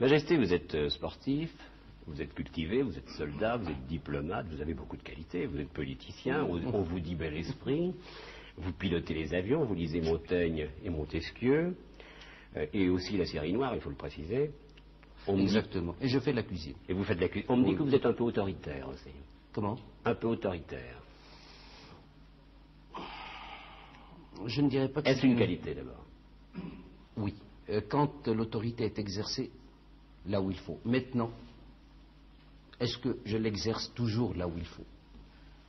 Majesté, vous êtes sportif, vous êtes cultivé, vous êtes soldat, vous êtes diplomate, vous avez beaucoup de qualités, vous êtes politicien, on vous dit bel esprit, vous pilotez les avions, vous lisez Montaigne et Montesquieu, et aussi la série noire, il faut le préciser. Exactement. Et je fais de la cuisine. Et vous faites de la cuisine. On me dit que vous êtes un peu autoritaire aussi. Comment? Un peu autoritaire. Je ne dirais pas que est-ce une qualité d'abord? Oui. Quand l'autorité est exercée là où il faut. Maintenant, est-ce que je l'exerce toujours là où il faut?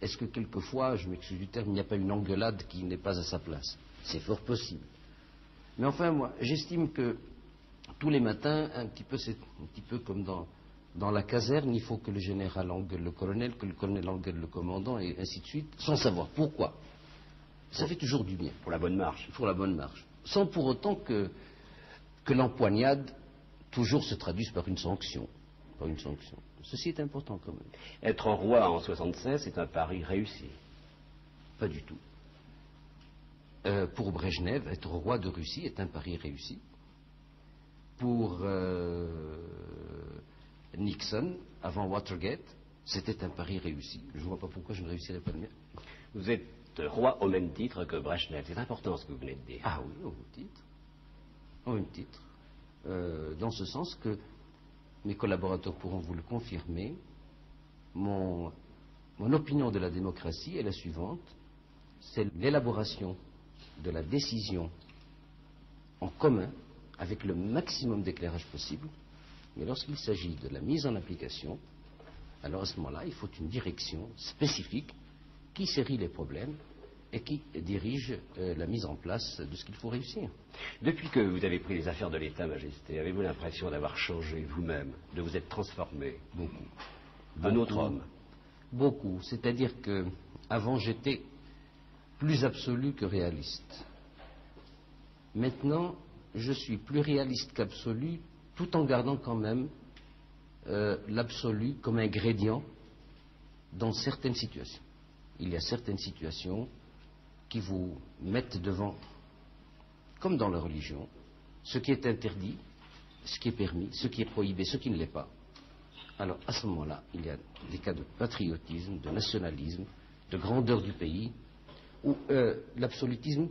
Est-ce que quelquefois, je m'excuse du terme, il n'y a pas une engueulade qui n'est pas à sa place? C'est fort possible. Mais enfin, moi, j'estime que tous les matins, c'est un petit peu comme dans la caserne, il faut que le général engueule le colonel, que le colonel engueule le commandant, et ainsi de suite, sans savoir pourquoi. Ça fait toujours du bien. Pour la bonne marche. Pour la bonne marche. Sans pour autant que l'empoignade toujours se traduise par une sanction. Par une sanction. Ceci est important quand même. Être roi en 76, c'est un pari réussi. Pas du tout. Pour Brejnev, être roi de Russie est un pari réussi. Pour Nixon, avant Watergate, c'était un pari réussi. Je ne vois pas pourquoi je ne réussirais pas le mien. Vous êtes roi au même titre que Brejnev. C'est important ce que vous venez de dire. Ah oui, au même titre. Au même titre. Dans ce sens que mes collaborateurs pourront vous le confirmer, mon opinion de la démocratie est la suivante: c'est l'élaboration de la décision en commun avec le maximum d'éclairage possible, mais lorsqu'il s'agit de la mise en application, alors à ce moment-là, il faut une direction spécifique qui série les problèmes et qui dirige la mise en place de ce qu'il faut réussir. Depuis que vous avez pris les affaires de l'État, Majesté, avez-vous l'impression d'avoir changé vous-même, de vous être transformé? Beaucoup. Un autre homme? Beaucoup. C'est-à-dire que avant j'étais plus absolu que réaliste. Maintenant, je suis plus réaliste qu'absolu, tout en gardant quand même l'absolu comme ingrédient dans certaines situations. Il y a certaines situations qui vous mettent devant, comme dans la religion, ce qui est interdit, ce qui est permis, ce qui est prohibé, ce qui ne l'est pas. Alors, à ce moment-là, il y a des cas de patriotisme, de nationalisme, de grandeur du pays, où l'absolutisme